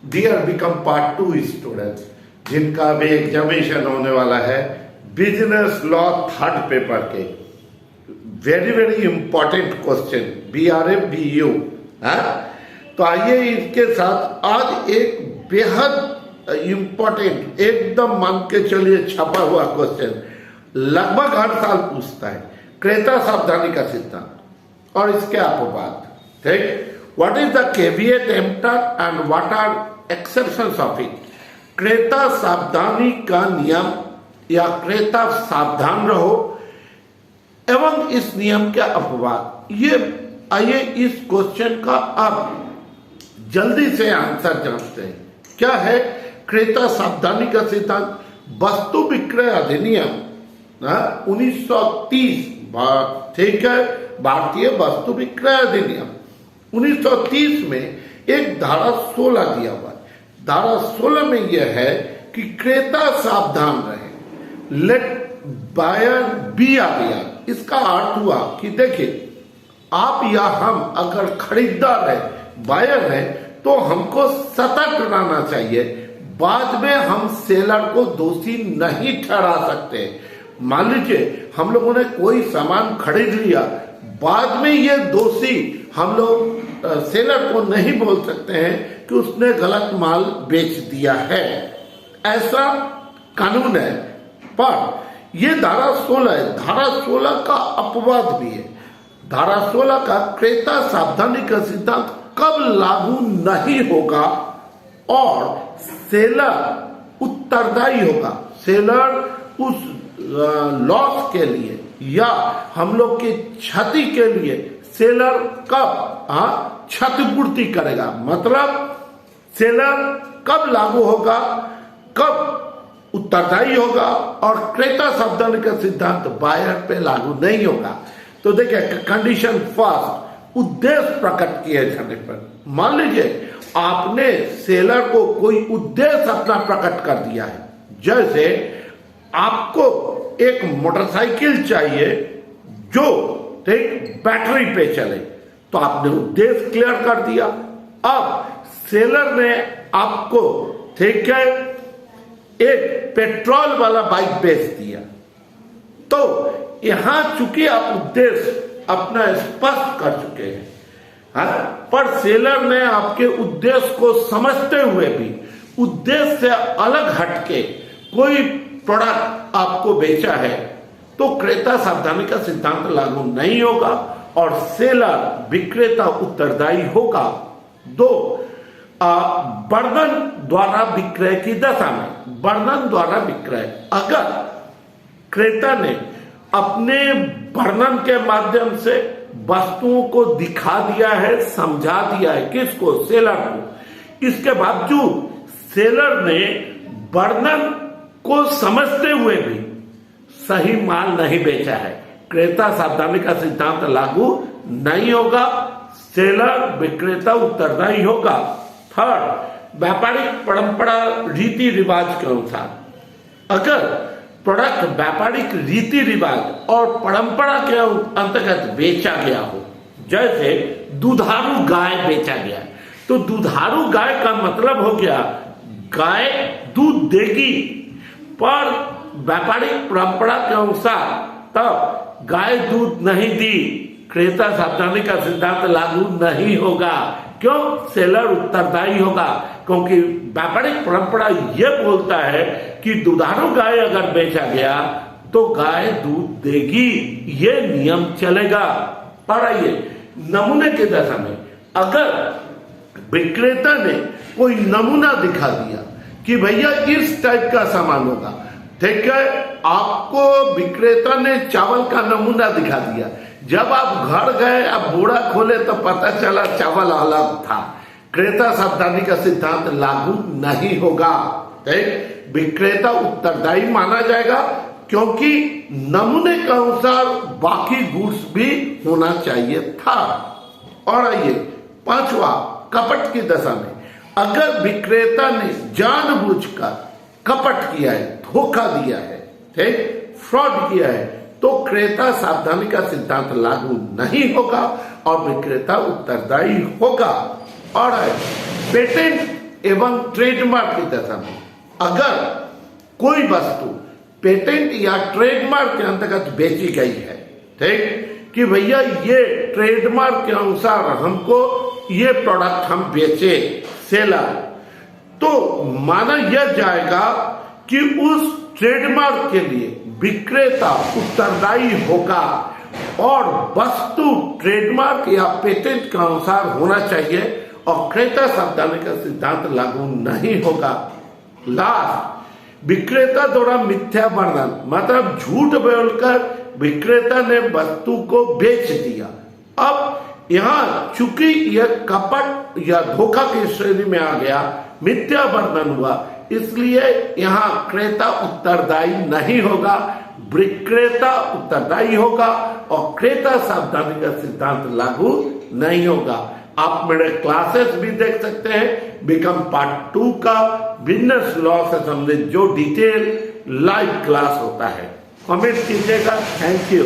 Dear become part 2 students जिनका भी examination होने वाला है बिजनेस लॉ थर्ड पेपर के very very important question BRFBU है। तो आइए इसके साथ आज एक बेहद इंपॉर्टेंट एकदम मान के चलिए छपा हुआ क्वेश्चन लगभग हर साल पूछता है, क्रेता सावधानी का सिद्धांत और इसके अपवाद। ठीक, what is the caveat emptor and what are exceptions of it. क्रेता सावधानी का नियम या क्रेता सावधान रहो एवं इस नियम के अपवाद। ये आइए इस क्वेश्चन का अब जल्दी से आंसर जानते हैं। क्या है क्रेता सावधानी का सिद्धांत? वस्तु विक्रय अधिनियम 1930, ठीक है, भारतीय वस्तु विक्रय अधिनियम 1930 में एक धारा 16 दिया हुआ है। धारा 16 में यह है कि क्रेता सावधान रहे, लेट बायर बी आवियर। इसका अर्थ हुआ कि देखिए आप या हम अगर खरीदार है, बायर है, तो हमको सतर्क रहना चाहिए। बाद में हम सेलर को दोषी नहीं ठहरा सकते। मान लीजिए हम लोगों ने कोई सामान खरीद लिया, बाद में ये दोषी हम लोग सेलर को नहीं बोल सकते हैं कि उसने गलत माल बेच दिया है, ऐसा कानून है। पर ये धारा 16 है। धारा 16 का अपवाद भी है। धारा 16 का क्रेता सावधानी का सिद्धांत कब लागू नहीं होगा और सेलर उत्तरदायी होगा। सेलर उस लॉस के लिए या हम लोग की क्षति के लिए सेलर कब क्षतिपूर्ति करेगा, मतलब सेलर कब लागू होगा, कब उत्तरदायी होगा, और क्रेता सावधानी का सिद्धांत बायर पे लागू नहीं होगा। तो देखिए कंडीशन फर्स्ट, उद्देश्य प्रकट किए जाने पर। मान लीजिए आपने सेलर को कोई उद्देश्य अपना प्रकट कर दिया है, जैसे आपको एक मोटरसाइकिल चाहिए जो ठीक बैटरी पे चले, तो आपने उद्देश्य क्लियर कर दिया। अब सेलर ने आपको ठीक है एक पेट्रोल वाला बाइक बेच दिया, तो यहां चूंकि आप उद्देश्य अपना स्पष्ट कर चुके हैं, पर सेलर ने आपके उद्देश्य को समझते हुए भी उद्देश्य से अलग हटके कोई प्रोडक्ट आपको बेचा है, तो क्रेता सावधानी का सिद्धांत लागू नहीं होगा और सेलर विक्रेता उत्तरदायी होगा। 2, वर्णन द्वारा विक्रय की दशा में। वर्णन द्वारा विक्रय, अगर क्रेता ने अपने वर्णन के माध्यम से वस्तुओं को दिखा दिया है, समझा दिया है, किसको? सेलर को। इसके बावजूद सेलर ने वर्णन को समझते हुए भी सही माल नहीं बेचा है, क्रेता सावधानी का सिद्धांत लागू नहीं होगा, सेलर विक्रेता उत्तरदायी होगा। 3, व्यापारिक परंपरा रीति रिवाज के अनुसार, अगर प्रोडक्ट व्यापारिक रीति रिवाज और परंपरा के अंतर्गत बेचा गया हो, जैसे दुधारू गाय बेचा गया, तो दुधारू गाय का मतलब हो गया गाय दूध देगी, पर व्यापारिक परंपरा के अनुसार तब गाय दूध नहीं दी, क्रेता सावधानी का सिद्धांत लागू नहीं होगा। क्यों? सेलर उत्तरदायी होगा, क्योंकि व्यापारिक परंपरा यह बोलता है कि दुधारू गाय अगर बेचा गया तो गाय दूध देगी, ये नियम चलेगा। और आइए नमूने की दशा में, अगर विक्रेता ने कोई नमूना दिखा दिया कि भैया इस टाइप का सामान होगा, ठीक है, आपको विक्रेता ने चावल का नमूना दिखा दिया, जब आप घर गए आप बोरा खोले तो पता चला चावल अलग था, क्रेता सावधानी का सिद्धांत लागू नहीं होगा। ठीक, विक्रेता उत्तरदायी माना जाएगा, क्योंकि नमूने के अनुसार बाकी गुड्स भी होना चाहिए था। और आइए 5वां, कपट की दशा में, अगर विक्रेता ने जानबूझकर कपट किया है, धोखा दिया है, ठीक, फ्रॉड किया है, तो क्रेता सावधानी का सिद्धांत लागू नहीं होगा और विक्रेता उत्तरदायी होगा। और पेटेंट एवं ट्रेडमार्क की दशा में अगर कोई वस्तु पेटेंट या ट्रेडमार्क के अंतर्गत बेची गई है, ठीक, कि भैया ये ट्रेडमार्क के अनुसार हमको ये प्रोडक्ट हम बेचे, सेलर, तो माना यह जाएगा कि उस ट्रेडमार्क के लिए विक्रेता उत्तरदायी होगा और वस्तु ट्रेडमार्क या पेटेंट के अनुसार होना चाहिए और क्रेता सावधानी का सिद्धांत लागू नहीं होगा। लास्ट, विक्रेता द्वारा मिथ्या वर्णन, मतलब झूठ बोलकर विक्रेता ने वस्तु को बेच दिया। अब यहाँ चूंकि यह कपट या धोखा की श्रेणी में आ गया, मिथ्या वर्णन हुआ, इसलिए यहाँ क्रेता उत्तरदायी नहीं होगा, विक्रेता उत्तरदायी होगा और क्रेता सावधानी का सिद्धांत लागू नहीं होगा। आप मेरे क्लासेस भी देख सकते हैं, बिकम पार्ट 2 का बिजनेस लॉ से संबंधित जो डिटेल लाइव क्लास होता है। कमेंट कीजिएगा। Thank you.